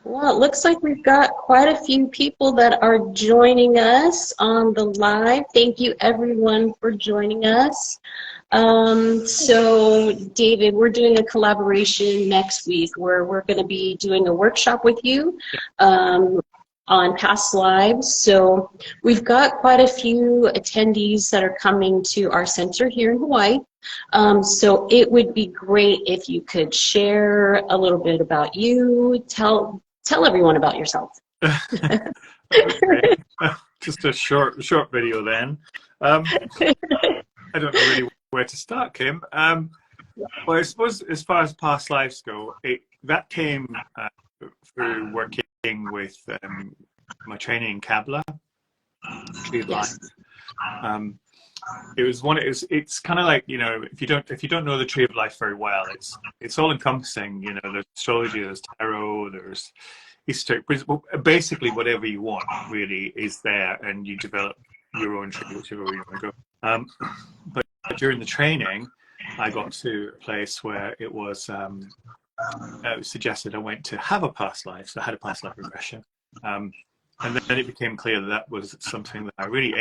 Well, it looks like we've got quite a few people that are joining us on the live. Thank you, everyone, for joining us. So, David, we're doing a collaboration next week where we're going to be doing a workshop with you on past lives. So we've got quite a few attendees that are coming to our center here in Hawaii. So it would be great if you could share a little bit about you, tell everyone about yourself. Okay. Just a short video then. I don't know really where to start, Kim. Well, I suppose as far as past lives go, that came through working with my training in Kabbalah, Tree of Life. It's kind of like, you know, if you don't know the Tree of Life very well, it's all encompassing. You know, there's astrology, there's tarot, there's esoteric principle. Basically, whatever you want really is there, and you develop your own tree, whichever way you want to go. But during the training, I got to a place where it was suggested I went to have a past life, so I had a past life regression. And then it became clear that that was something that I really,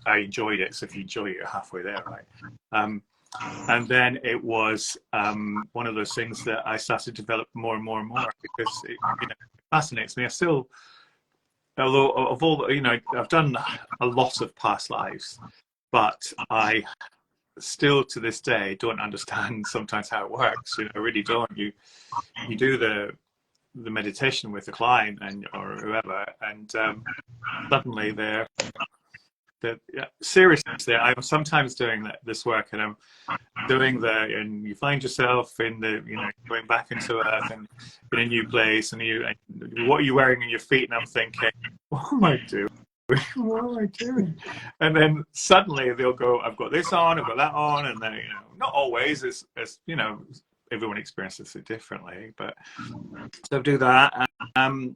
I enjoyed it. So if you enjoy it, you're halfway there, right? And then it was one of those things that I started to develop more and more and more because it, you know, it fascinates me. I still, although of all, you know, I've done a lot of past lives, but I still to this day don't understand sometimes how it works. You know, I really don't. You do the meditation with the client or whoever, and suddenly they're seriously. I'm sometimes doing this work, and I'm doing and you find yourself in going back into earth and in a new place, and what are you wearing on your feet? And I'm thinking, what am I doing? What am I doing? And then suddenly they'll go, I've got this on, I've got that on, and then, you know, not always, as you know, everyone experiences it differently, but so I do that. And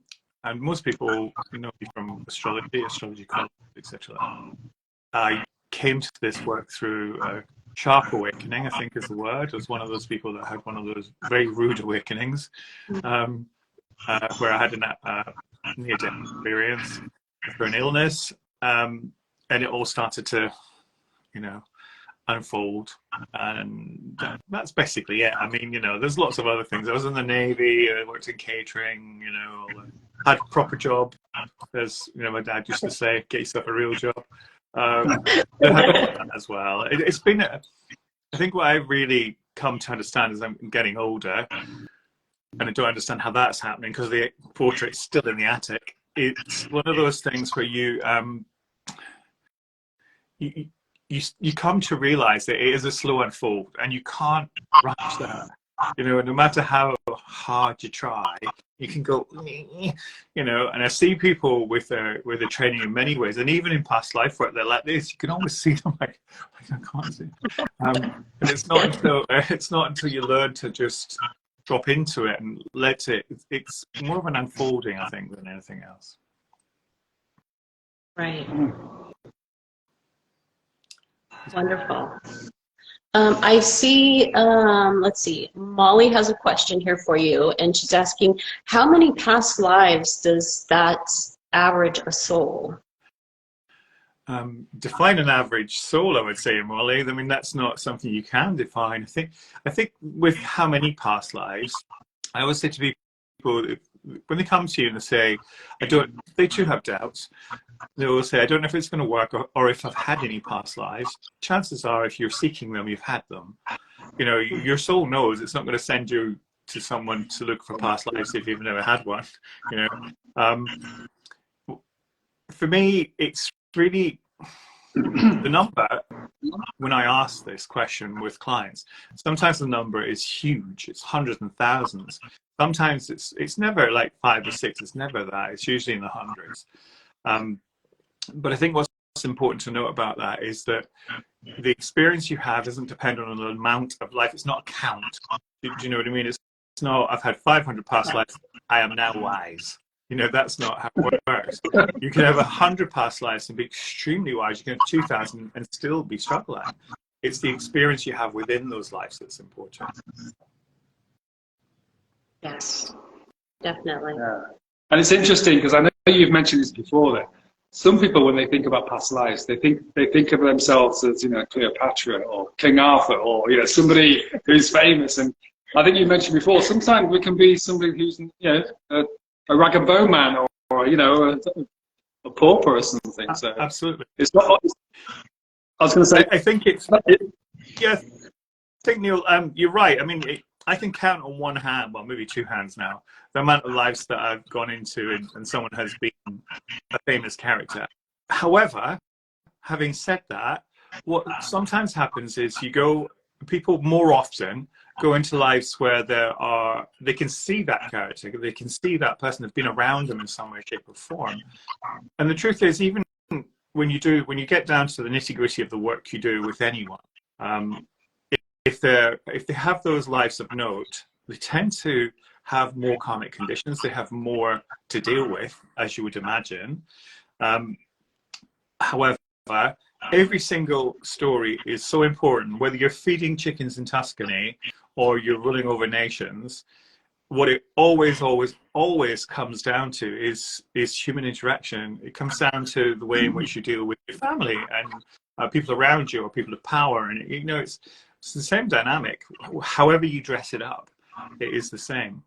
most people, you know, from astrology college, etc. I came to this work through a sharp awakening, I think is the word. I was one of those people that had one of those very rude awakenings, where I had a near-death experience for an illness, and it all started to, you know, unfold, and that's basically it. I mean, you know, there's lots of other things. I was in the Navy, I worked in catering, you know, had a proper job, as you know, my dad used to say, get yourself a real job. As well. It's been, I think what I've really come to understand as I'm getting older, and I don't understand how that's happening because the portrait's still in the attic. It's one of those things where you come to realize that it is a slow unfold, and you can't rush that. You know, no matter how hard you try, you can go, you know. And I see people with their training in many ways, and even in past life work, they're like this. You can always see them like I can't see. And it's not until you learn to just drop into it and let it. It's more of an unfolding, I think, than anything else. Right. Wonderful. I see, let's see, Molly has a question here for you, and she's asking, how many past lives does that average a soul? Define an average soul, I would say, Molly. I mean, that's not something you can define. I think with how many past lives, I always say to people, when they come to you and they say, they too have doubts. They will say, I don't know if it's going to work, or if I've had any past lives. Chances are, if you're seeking them, you've had them. You know, your soul knows it's not going to send you to someone to look for past lives if you've never had one. You know, for me, it's really the number. When I ask this question with clients, sometimes the number is huge. It's hundreds and thousands. Sometimes it's never like 5 or 6. It's never that. It's usually in the hundreds. But I think what's important to note about that is that the experience you have doesn't depend on the amount of life. It's not a count. Do you know what I mean? It's not, I've had 500 past lives, I am now wise. You know, that's not how it works. You can have 100 past lives and be extremely wise. You can have 2,000 and still be struggling. It's the experience you have within those lives that's important. Yes, definitely. And it's interesting because I know you've mentioned this before. That some people, when they think about past lives, they think of themselves as, you know, Cleopatra or King Arthur, or, you know, somebody who's famous. And I think you mentioned before, sometimes we can be somebody who's, you know, a rag and bone man, or you know, a pauper or something. So absolutely, it's not. I was going to say. I think it's. Yeah, I think, Neil, you're right. I mean, I can count on one hand, well, maybe two hands now, the amount of lives that I've gone into and someone has been a famous character. However, having said that, what sometimes happens is people more often go into lives where they can see that character, they can see that person has been around them in some way, shape, or form. And the truth is, even when you get down to the nitty-gritty of the work you do with anyone, if they have those lives of note, they tend to have more karmic conditions. They have more to deal with, as you would imagine. However, every single story is so important. Whether you're feeding chickens in Tuscany or you're ruling over nations, what it always comes down to is human interaction. It comes down to the way in which you deal with your family and people around you, or people of power. And you know, it's the same dynamic. However you dress it up, it is the same.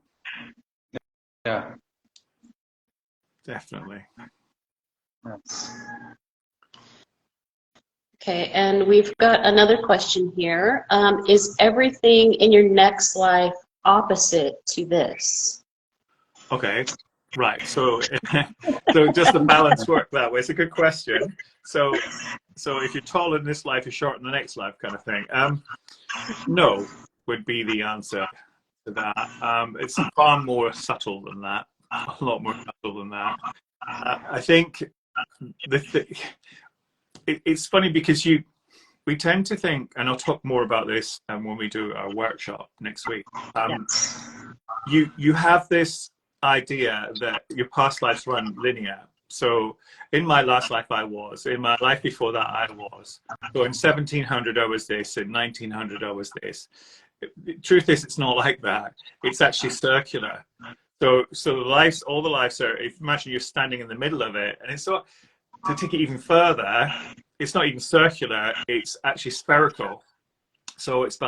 Yeah, definitely. Yes. Okay, and we've got another question here. Is everything in your next life opposite to this? Okay, right. So, so does the balance work that way? It's a good question. So if you're tall in this life, you're short in the next life, kind of thing. No, would be the answer to that. It's far more subtle than that. A lot more subtle than that. I think it's funny because we tend to think, and I'll talk more about this when we do our workshop next week. You have this idea that your past lives run linear. So in my last life I was, in my life before that I was. So in 1700 I was this, in 1900 I was this. The truth is, it's not like that. It's actually circular. So the lives, all the lives are, if imagine you're standing in the middle of it, and it's not, to take it even further, it's not even circular, it's actually spherical. So it's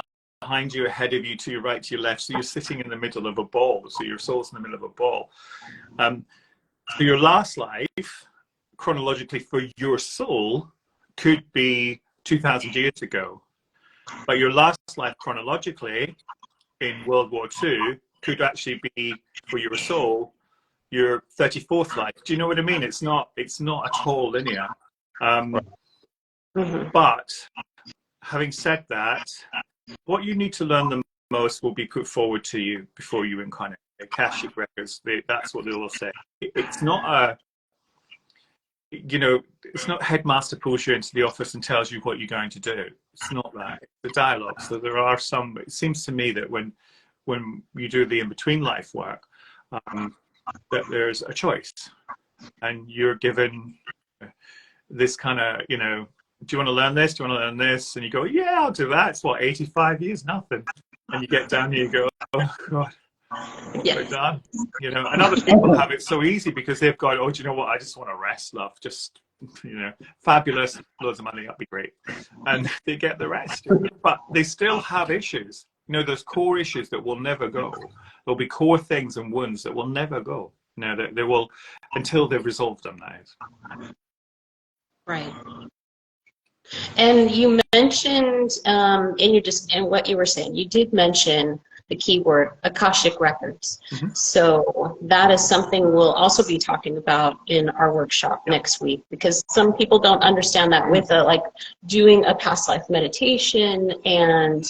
behind you, ahead of you, to your right, to your left. So you're sitting in the middle of a ball. So your soul's in the middle of a ball. So your last life, chronologically for your soul, could be 2,000 years ago. But your last life, chronologically, in World War II, could actually be, for your soul, your 34th life. Do you know what I mean? It's not at all linear. But having said that, what you need to learn the most will be put forward to you before you incarnate. Akashic records, that's what they will say. It's not it's not headmaster pulls you into the office and tells you what you're going to do. It's not that. It's the dialogue. So there are some, it seems to me that when you do the in-between life work, that there's a choice, and you're given this kind of, do you want to learn this? Do you want to learn this? And you go, yeah, I'll do that. It's what, 85 years, nothing. And you get down here, you go, oh God, what have I done? And other people have it so easy because they've got, oh, do you know what? I just want to rest, love. Just, fabulous, loads of money, that'd be great. And they get the rest. But they still have issues. Those core issues that will never go. There'll be core things and wounds that will never go. They will, until they've resolved them, that is. Right. And you mentioned in what you were saying, you did mention the keyword Akashic records. So that is something we'll also be talking about in our workshop next week, because some people don't understand that with doing a past life meditation and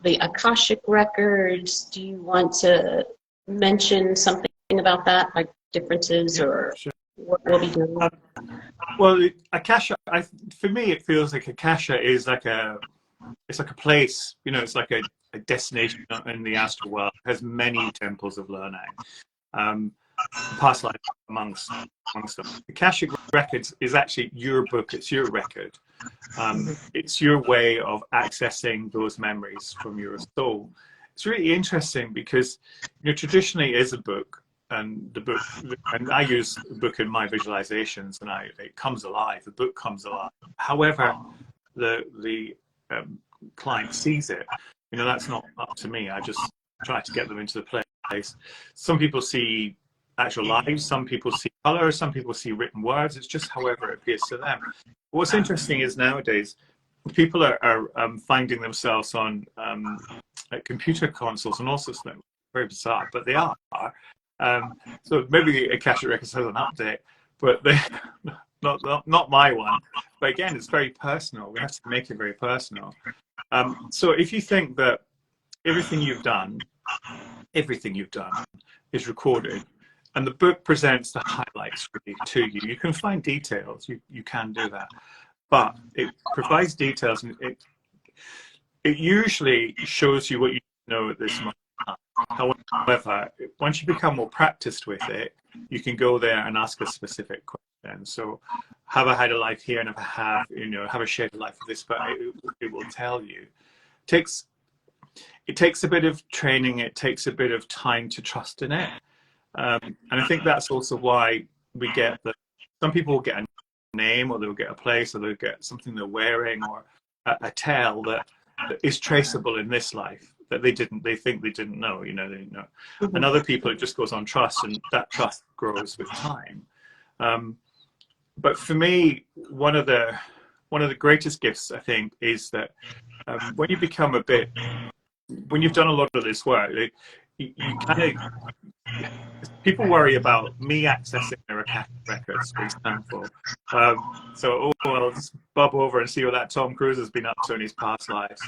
the Akashic records. Do you want to mention something about that, like differences or what we'll be doing? Well, Akasha, for me, it feels like Akasha is it's like a place, it's like a destination in the astral world. It has many temples of learning, past life amongst them. Akashic records is actually your book. It's your record. It's your way of accessing those memories from your soul. It's really interesting because, traditionally it is a book. the book, and I use the book in my visualizations, and it comes alive. The book comes alive. However, the client sees it, that's not up to me. I just try to get them into the place. Some people see actual lives, some people see color, some people see written words. It's just however it appears to them. What's interesting is nowadays people are finding themselves on computer consoles and all sorts of things. Very bizarre, but they are. So maybe Akashic Records has an update, but they not my one. But again, it's very personal. We have to make it very personal. So if you think that everything you've done is recorded, and the book presents the highlights really to you, you can find details. You can do that, but it provides details, and it usually shows you what you know at this moment. However, once you become more practiced with it, you can go there and ask a specific question. So, have I had a life here? And if I have, have I shared a life with this? But it will tell you. It takes a bit of training. It takes a bit of time to trust in it. And I think that's also why we get some people will get a name, or they'll get a place, or they'll get something they're wearing, or a tale that is traceable in this life that they think they didn't know, they didn't know. And other people, it just goes on trust, and that trust grows with time. But for me, one of the greatest gifts, I think, is that when you become when you've done a lot of this work, you kind of, people worry about me accessing their Akashic records, for example. So, I'll just bob over and see what that Tom Cruise has been up to in his past lives.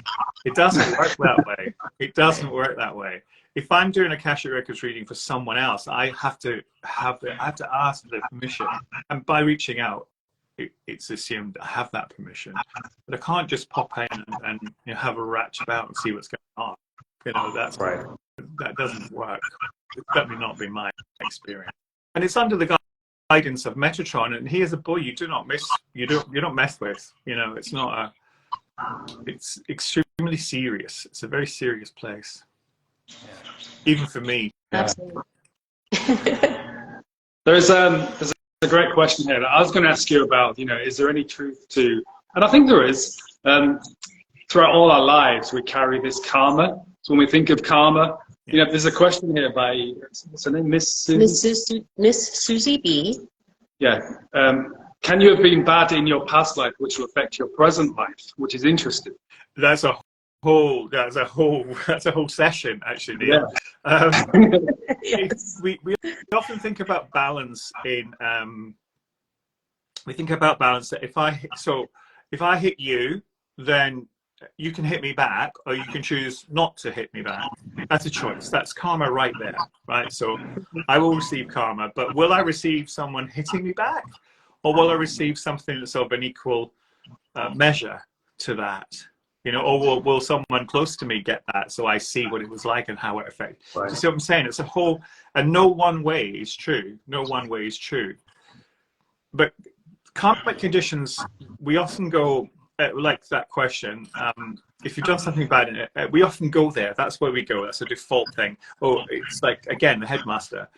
It doesn't work that way. It doesn't work that way. If I'm doing Akashic Records reading for someone else, I have to ask for their permission. And by reaching out, it's assumed I have that permission. But I can't just pop in and have a ratch about and see what's going on. That's right. That doesn't work. It's certainly not been my experience. And it's under the guidance of Metatron, and he is a boy you do not miss. You don't mess with. It's not it's extremely serious. It's a very serious place. Yeah. Even for me. Absolutely. There's a great question here that I was going to ask you about. Is there any truth to? And I think there is. Throughout all our lives, we carry this karma. So when we think of karma, there's a question here by, what's her name, Miss Susie B. Yeah. Can you have been bad in your past life, which will affect your present life? Which is interesting. That's a whole session, actually. Yeah. Yes. We often think about balance in. We think about balance that if I hit you, then you can hit me back, or you can choose not to hit me back. That's a choice. That's karma right there, right? So I will receive karma, but will I receive someone hitting me back, or will I receive something that's of an equal measure to that? Or will someone close to me get that, so I see what it was like and how it affected? Right. You see what I'm saying? It's a whole, and no one way is true. No one way is true. But karmic conditions, we often go, like that question, if you've done something bad, we often go there. That's where we go. That's a default thing. Oh, it's like, again, the headmaster.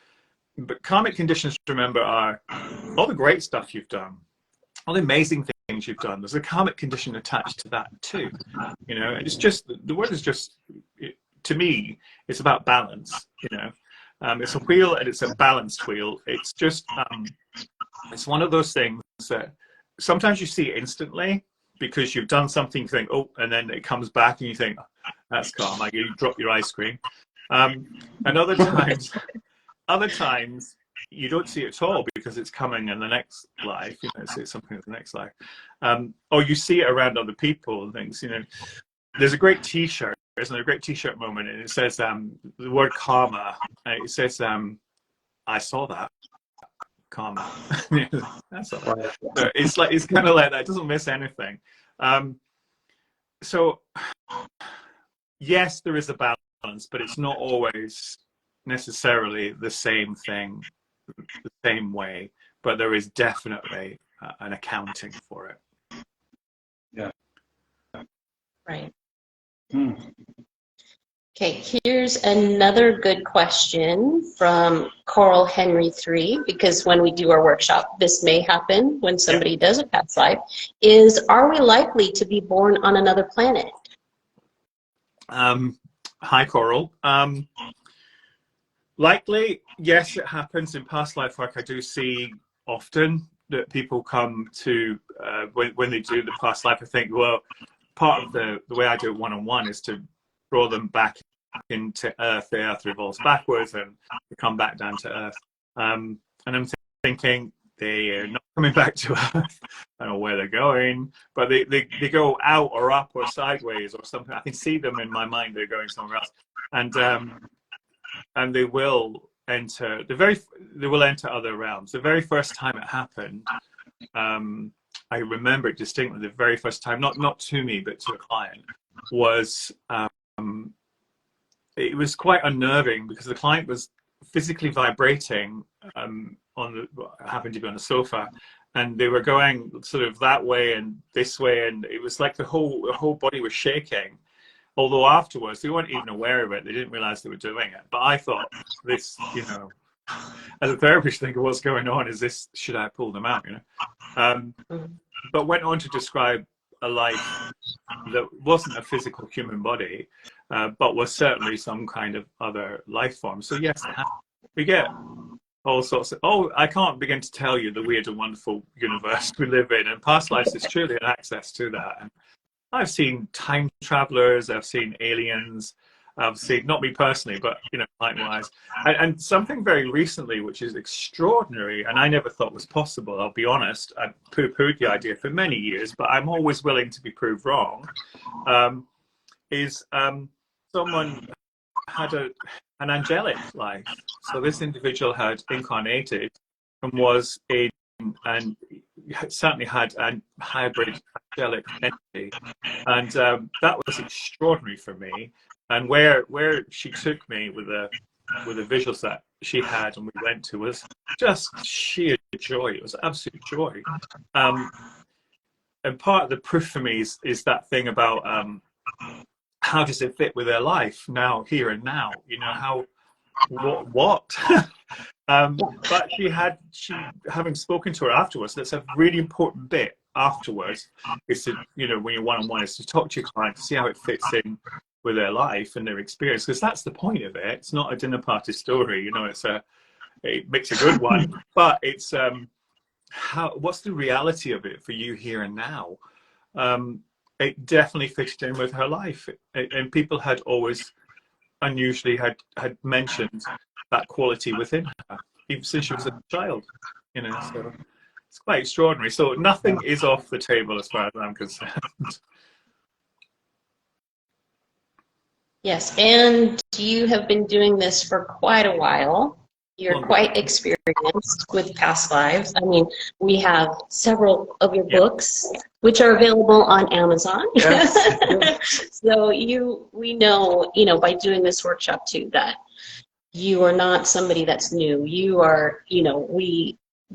But karmic conditions, remember, are all the great stuff you've done, all the amazing things you've done. There's a karmic condition attached to that too. And it's just, the word is just, to me, it's about balance. It's a wheel, and it's a balanced wheel. It's just, it's one of those things that sometimes you see instantly, because you've done something, you think, oh, and then it comes back and you think, oh, that's calm, like you drop your ice cream. And other times you don't see it at all, because it's coming in the next life, it's something in the next life. Or you see it around other people and things, There's a great t-shirt, isn't there? A great t-shirt moment, and it says the word karma, and it says, I saw that. Karma. That's all right. So it's kind of like that. It doesn't miss anything. So yes, there is a balance, but it's not always necessarily the same thing, the same way. But there is definitely an accounting for it. Yeah. Right. Okay, here's another good question from Coral Henry 3, because when we do our workshop, this may happen when somebody does a past life, is, are we likely to be born on another planet? Hi, Coral. Likely, yes, it happens in past life work. I do see often that people come to, when they do the past life, I think, well, part of the way I do it one-on-one is to draw them back into Earth. The Earth revolves backwards and they come back down to Earth. And I'm thinking they're not coming back to Earth. I don't know where they're going, but they go out or up or sideways or something. I can see them in my mind. They're going somewhere else. And they will enter they will enter other realms. The very first time it happened, I remember it distinctly. The very first time, not to me, but to a client, was it was quite unnerving because the client was physically vibrating happened to be on the sofa, and they were going sort of that way and this way, and it was like the whole body was shaking. Although afterwards they weren't even aware of it, they didn't realize they were doing it. But I thought, this, you know, as a therapist, thinking, what's going on? Is this, should I pull them out? You know, but went on to describe a life that wasn't a physical human body, but was certainly some kind of other life form. So yes, we get all sorts of, I can't begin to tell you the weird and wonderful universe we live in, and past lives is truly an access to that. And I've seen time travelers, I've seen aliens, I've seen, not me personally, but, you know, likewise. And something very recently, which is extraordinary, and I never thought was possible, I'll be honest, I poo-pooed the idea for many years, but I'm always willing to be proved wrong, is someone had an angelic life. So this individual had incarnated and was in, and certainly had a hybrid angelic entity, and that was extraordinary for me. And where she took me with the visuals that she had and we went to was just sheer joy. It was absolute joy. And part of the proof for me is that thing about how does it fit with their life now, here and now? You know, how, what? But having spoken to her afterwards, that's a really important bit afterwards, is to, you know, when you're one-on-one, is to talk to your client to see how it fits in with their life and their experience, because that's the point of it. It's not a dinner party story, you know, it makes a good one, but it's what's the reality of it for you here and now? It definitely fitted in with her life, and people had always unusually had mentioned that quality within her, even since she was a child, you know, so it's quite extraordinary. So nothing is off the table as far as I'm concerned. Yes, and you have been doing this for quite a while. You're quite experienced with past lives. I mean, we have several of your books, which are available on Amazon. Yes. So we know, you know, by doing this workshop too, that you are not somebody that's new. You are, you know,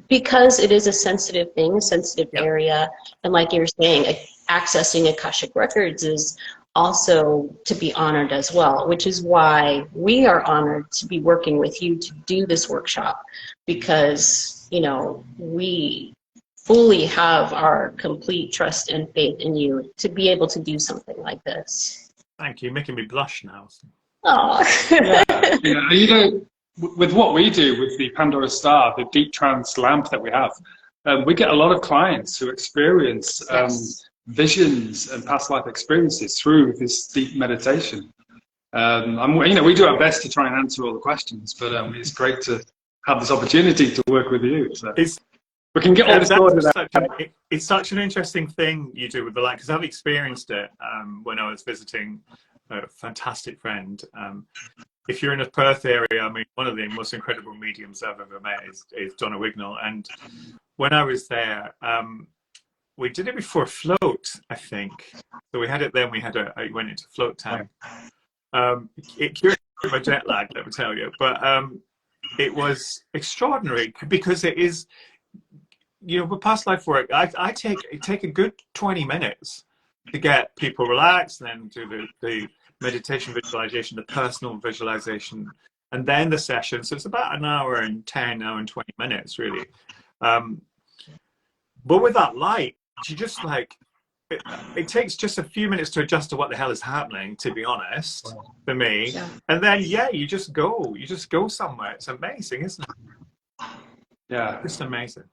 because it is a sensitive thing, a sensitive area, and like you were saying, accessing Akashic Records is also to be honored as well, which is why we are honored to be working with you to do this workshop, because, you know, we fully have our complete trust and faith in you to be able to do something like this. Thank you. You're making me blush now. Oh. You know, with what we do with the Pandora Star, the deep trance lamp that we have, we get a lot of clients who experience visions and past life experiences through this deep meditation. You know, we do our best to try and answer all the questions, but it's great to have this opportunity to work with you. So we can get all this sorted out. It's such an interesting thing you do with the light, because I've experienced it when I was visiting a fantastic friend. If you're in the Perth area, I mean, one of the most incredible mediums I've ever met is Donna Wignall. And when I was there, we did it before float, I think. So we had it then. I went into float time. It cured my jet lag, let me tell you. But it was extraordinary because it is, you know, with past life work, I take a good 20 minutes to get people relaxed, and then do the meditation visualization, the personal visualization, and then the session. So it's about an hour and 10, hour and 20 minutes, really. But with that light, you just like, it takes just a few minutes to adjust to what the hell is happening, to be honest, for me. Yeah. And then, yeah, you just go somewhere. It's amazing, isn't it? Yeah. It's amazing.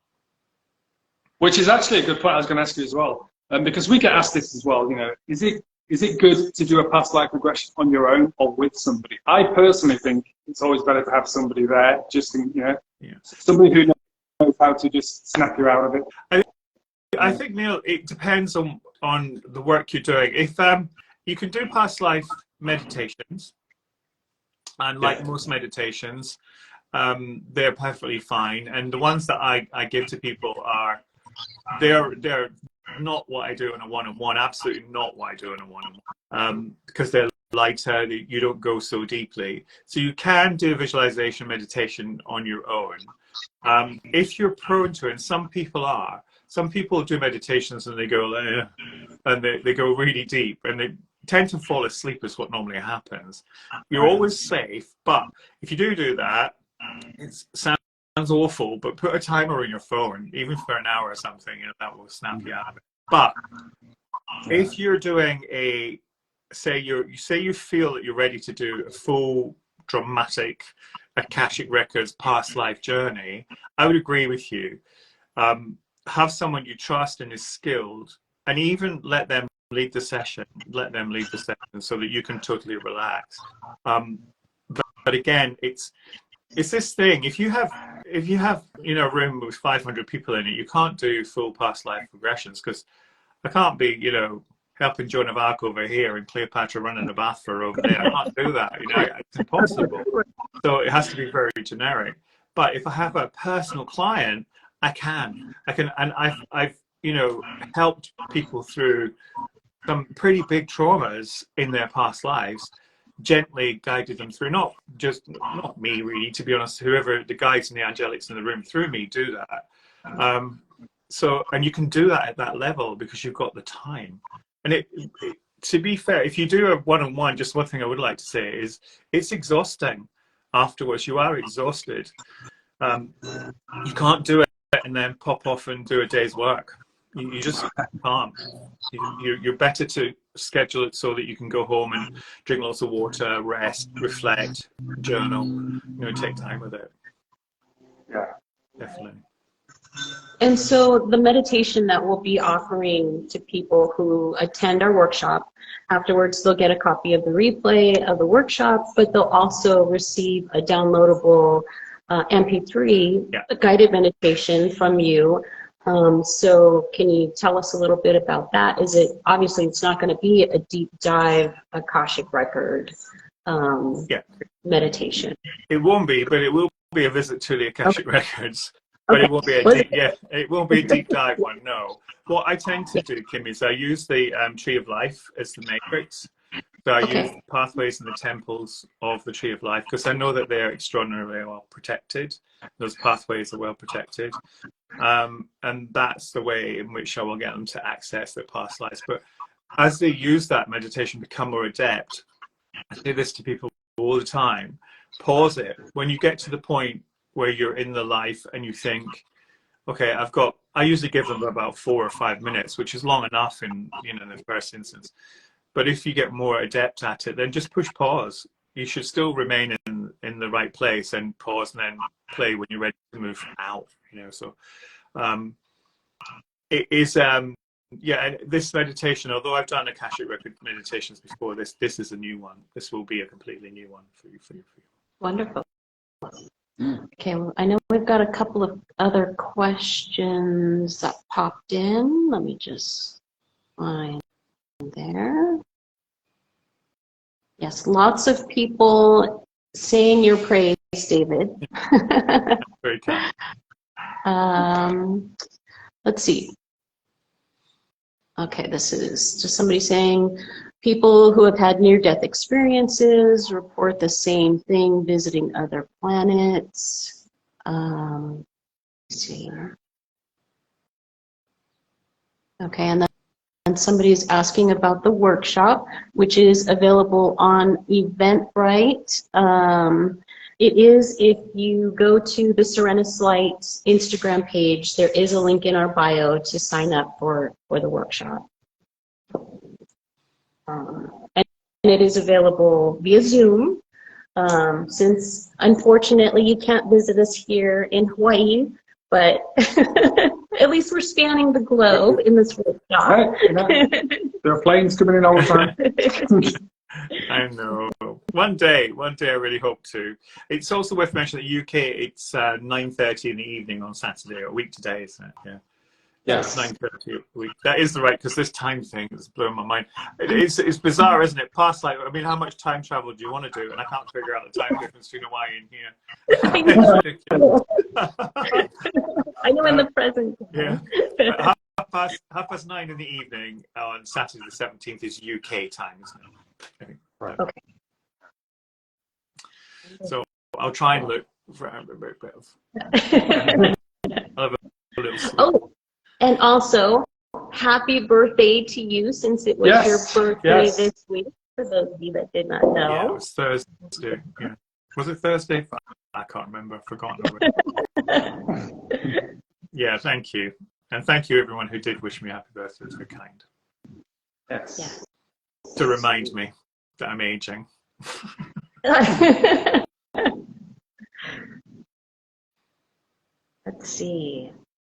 Which is actually a good point I was going to ask you as well. Because we get asked this as well, you know, is it good to do a past life regression on your own or with somebody? I personally think it's always better to have somebody there, just in, you know, somebody who knows how to just snap you out of it. I think, Neil, it depends on the work you're doing. If you can do past life meditations, and like most meditations, they're perfectly fine. And the ones that I give to people are, they're not what I do in a one-on-one, absolutely not what I do in a one-on-one, because they're lighter, you don't go so deeply. So you can do visualization meditation on your own. If you're prone to it, and some people are, some people do meditations and they go, and they go really deep, and they tend to fall asleep is what normally happens. You're always safe, but if you do that, it sounds awful, but put a timer on your phone, even for an hour or something, and that will snap you out of it. But if you're doing say you feel that you're ready to do a full dramatic Akashic Records past life journey, I would agree with you. Have someone you trust and is skilled, and even let them lead the session. Let them lead the session so that you can totally relax. But again, it's this thing. If you have a room with 500 people in it, you can't do full past life regressions, because I can't be helping Joan of Arc over here and Cleopatra running a bath for her over there. I can't do that. It's impossible. So it has to be very generic. But if I have a personal client, I can, and I've helped people through some pretty big traumas in their past lives, gently guided them through, not me really, to be honest, whoever the guides and the angelics in the room through me do that. And you can do that at that level because you've got the time. And to be fair, if you do a one-on-one, just one thing I would like to say is it's exhausting afterwards. You are exhausted. You can't do it and then pop off and do a day's work. You just can't. You're better to schedule it so that you can go home and drink lots of water, rest, reflect, journal, take time with it. Yeah, definitely. And so the meditation that we'll be offering to people who attend our workshop, afterwards they'll get a copy of the replay of the workshop, but they'll also receive a downloadable MP3 guided meditation from you. So can you tell us a little bit about that? Obviously it's not going to be a deep dive Akashic Record meditation. It won't be, but it will be a visit to the Akashic Records. But it won't be it won't be a deep dive one, no. What I tend to do, Kim, is I use the Tree of Life as the matrix. So I use the pathways and the temples of the Tree of Life because I know that they're extraordinarily well protected. Those pathways are well protected. And that's the way in which I will get them to access their past lives. But as they use that meditation, become more adept, I say this to people all the time, pause it. When you get to the point where you're in the life and you think, okay, I usually give them about 4 or 5 minutes, which is long enough in the first instance. But if you get more adept at it, then just push pause. You should still remain in the right place and pause and then play when you're ready to move out. So it is and this meditation, although I've done Akashic Record meditations before, this is a new one. This will be a completely new one for you. Wonderful. Okay, well, I know we've got a couple of other questions that popped in. Let me just find there. Yes, lots of people saying your praise, David. Very kind. Let's see. Okay, this is just somebody saying, people who have had near-death experiences report the same thing, visiting other planets. Let's see. Okay, and somebody's asking about the workshop, which is available on Eventbrite. It is, if you go to the Serenus Light Instagram page, there is a link in our bio to sign up for the workshop. And it is available via Zoom. Since unfortunately you can't visit us here in Hawaii, but at least we're spanning the globe in this workshop. There are planes coming in all the time. I know. One day I really hope to. It's also worth mentioning that UK, it's 9:30 in the evening on Saturday, a week today, isn't it? Yeah. Yes. 9:30 a week. That is the right, because this time thing has blown my mind. It's bizarre, isn't it? Past life. I mean, how much time travel do you want to do? And I can't figure out the time difference between Hawaii and here. It's ridiculous. I know in the present. Yeah. Half past 9 in the evening on Saturday the 17th is UK time, isn't it? I think. Right. Okay. So I'll try and look for a bit of. I'll have a little sleep. Oh, and also, happy birthday to you, since it was your birthday this week, for those of you that did not know. Yeah, it was Thursday. Yeah. Was it Thursday? I can't remember. I've forgotten already. Yeah, thank you. And thank you, everyone who did wish me happy birthday. It's very kind. Yes. Yeah. To remind me that I'm aging. Let's see.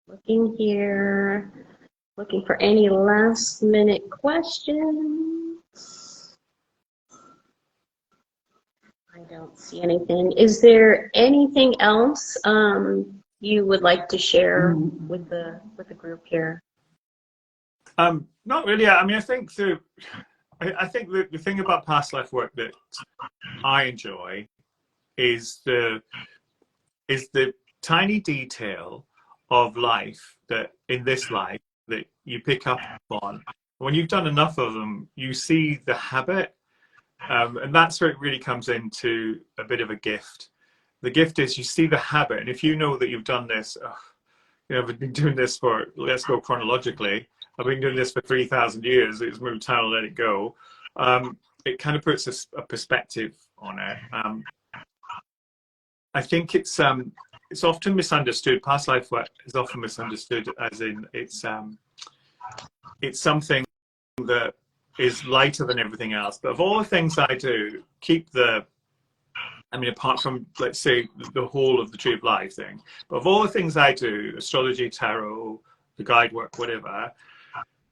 Looking here. Looking for any last minute questions. I don't see anything. Is there anything else you would like to share with the group here? Not really. I mean, I think the thing about past life work that I enjoy is the tiny detail of life that in this life that you pick up on. When you've done enough of them, you see the habit, and that's where it really comes into a bit of a gift. The gift is you see the habit, and if you know that you've done this, I've been doing this for, let's go chronologically, I've been doing this for 3,000 years, it's moved time to let it go. It kind of puts a perspective on it. I think it's often misunderstood. Past life work is often misunderstood as in it's something that is lighter than everything else. But of all the things I do, apart from, let's say, the whole of the Tree of Life thing, but of all the things I do, astrology, tarot, the guide work, whatever,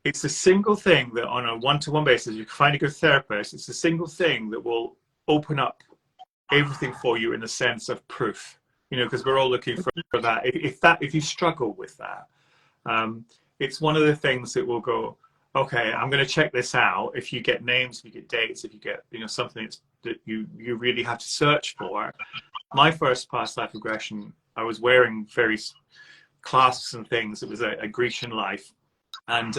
it's a single thing that on a one-to-one basis, you can find a good therapist, it's a single thing that will open up everything for you in the sense of proof, because we're all looking for that. If you struggle with that, it's one of the things that will go, okay, I'm going to check this out. If you get names, if you get dates, if you get something that you really have to search for. My first past life regression, I was wearing various clasps and things. It was a Grecian life, and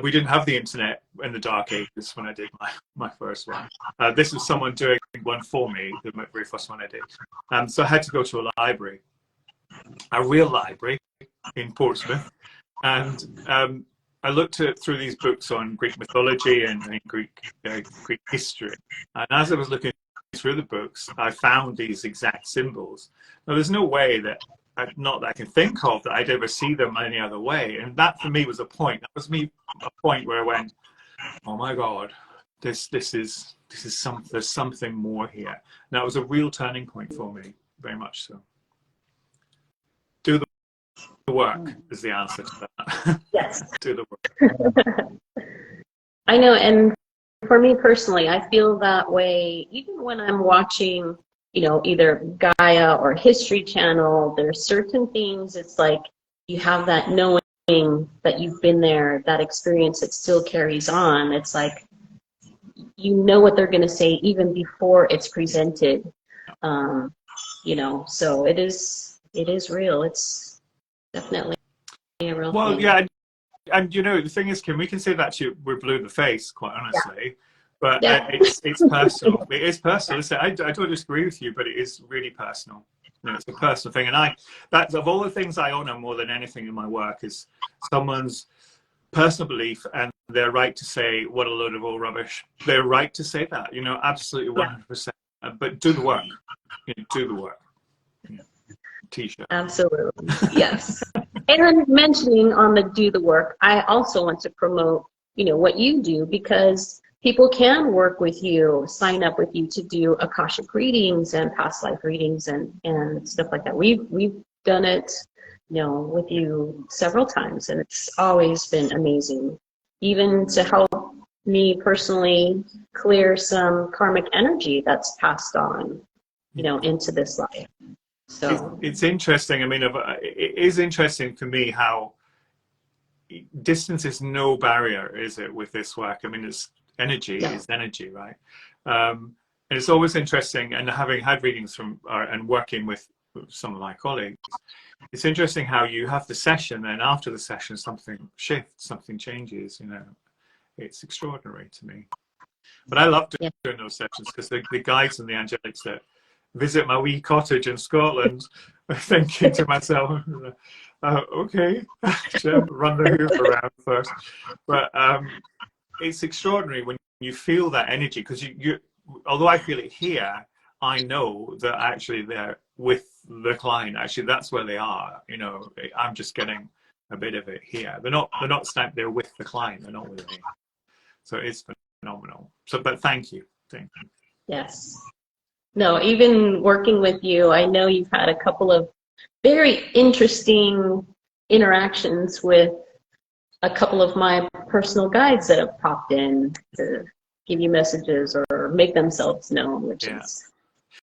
we didn't have the internet in the dark ages when I did my first one. This was someone doing one for me, the very first one I did. So I had to go to a library, a real library in Portsmouth, and I looked through these books on Greek mythology and Greek history. And as I was looking through the books, I found these exact symbols. Now, there's no way that, not that I can think of, that I'd ever see them any other way. And that for me was a point. That was a point where I went, oh my God, there's something more here. And that was a real turning point for me, very much so. Do the work is the answer to that. Yes. Do the work. I know, and for me personally, I feel that way even when I'm watching, either Gaia or History Channel. There's certain things, it's like you have that knowing that you've been there, that experience that still carries on. It's like you know what they're going to say even before it's presented. So it is real. It's definitely a real thing. Well, yeah, and the thing is, Kim, we can say that to you, we're blue in the face, quite honestly. Yeah. But it's personal. It is personal. Listen, I don't disagree with you, but it is really personal. It's a personal thing, and that's of all the things I honor more than anything in my work is someone's personal belief and their right to say what a load of old rubbish. They're right to say that, you know, absolutely 100%. But do the work. You know, do the work. Yeah. T-shirt. Absolutely, yes. And mentioning on the do the work, I also want to promote, you know, what you do, because people can work with you, sign up with you to do Akashic readings and past life readings and stuff like that. We've done it, you know, with you several times, and it's always been amazing. Even to help me personally clear some karmic energy that's passed on, you know, into this life. So it's interesting. I mean, it is interesting for me how distance is no barrier, is it, with this work? I mean, it's energy is energy, right? And it's always interesting, and having had readings from and working with some of my colleagues, it's interesting how you have the session, and after the session something shifts, something changes, you know. It's extraordinary to me. But I love doing those sessions, because the guides and the angelics that visit my wee cottage in Scotland are thinking to myself, okay, run the hoover around first. But it's extraordinary when you feel that energy, because you although I feel it here, I know that actually they're with the client. Actually, that's where they are. You know, I'm just getting a bit of it here. They're not stamped. They're with the client. They're not with me. So it's phenomenal. So, but thank you. Thank you. yes. No, even working with you, I know you've had a couple of very interesting interactions with a couple of my personal guides that have popped in to give you messages or make themselves known, which is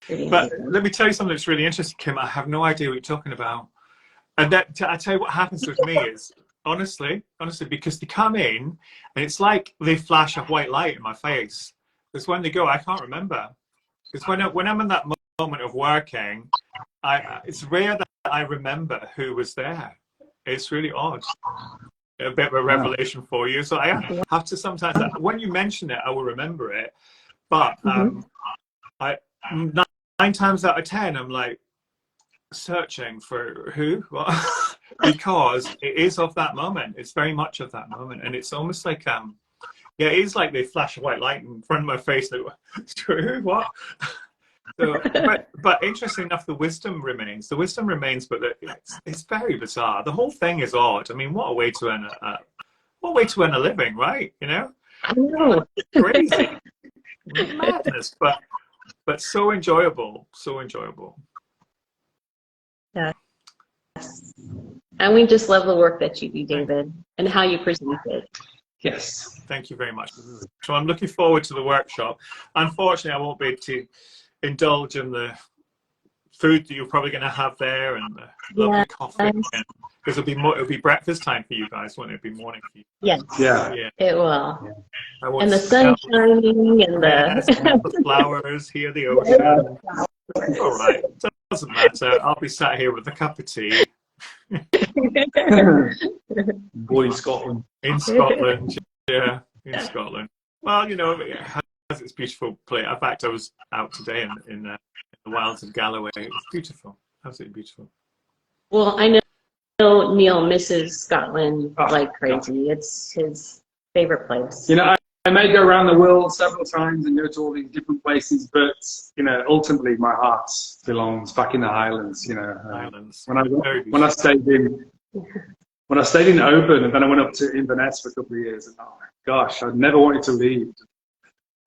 pretty amazing. Let me tell you something that's really interesting, Kim. I have no idea what you're talking about. And I tell you what happens with me is, honestly, because they come in and it's like they flash a white light in my face. Because when they go, I can't remember. Because when I'm in that moment of working, it's rare that I remember who was there. It's really odd. A bit of a revelation for you. So I have to sometimes, when you mention it, I will remember it. But I 9 times out of 10, I'm like searching for who, what? Because it is of that moment. It's very much of that moment, and it's almost like yeah, it is like they flash a white light in front of my face. Like, who, what? So, but interesting enough, the wisdom remains. The wisdom remains, but it's very bizarre. The whole thing is odd. I mean, what a way to earn a living, right? You know, I know. Crazy, madness, but so enjoyable, so enjoyable. Yeah. And we just love the work that you do, David, and how you present it. Yes. Thank you very much. So I'm looking forward to the workshop. Unfortunately, I won't be able to indulge in the food that you're probably going to have there, and the lovely coffee, because it'll be breakfast time for you guys, won't it? It'll be morning for you. Yes. Yeah. It will. Yeah. And the sun shining and the flowers, hear the ocean. All right. Doesn't matter. I'll be sat here with a cup of tea. Boy, Scotland. In Scotland, yeah, in Scotland. Well, you know, it has its beautiful place. In fact, I was out today in the wilds of Galloway. It's beautiful, absolutely beautiful. Well, I know Neil misses Scotland like crazy. It's his favorite place. You know, I may go around the world several times and go to all these different places, but you know, ultimately my heart belongs back in the Highlands. You know, Highlands. When I stayed in Oban, and then I went up to Inverness for a couple of years, and oh my gosh, I never wanted to leave.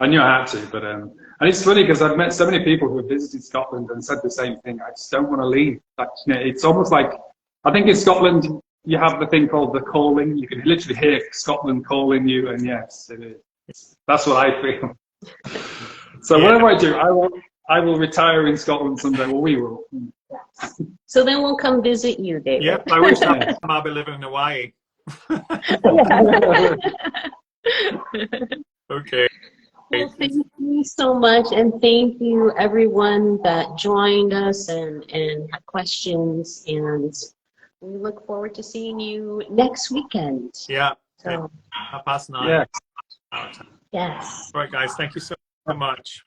I knew I had to, but and it's funny because I've met so many people who have visited Scotland and said the same thing. I just don't want to leave. Like, you know, it's almost like, I think in Scotland you have the thing called the calling. You can literally hear Scotland calling you, and yes, it is. That's what I feel. So whatever I do, I will retire in Scotland someday. Well, we will. So then we'll come visit you, David. Yep, I wish I'll be living in Hawaii. Okay. Well, thank you so much, and thank you everyone that joined us and had questions, and we look forward to seeing you next weekend. Yeah. So, 9:30. Yeah. yes. All right, guys. Thank you so much.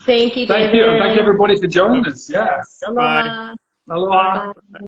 Thank you, David. Thank you, and thank you everybody for joining us. Yeah. Aloha. Aloha. Bye.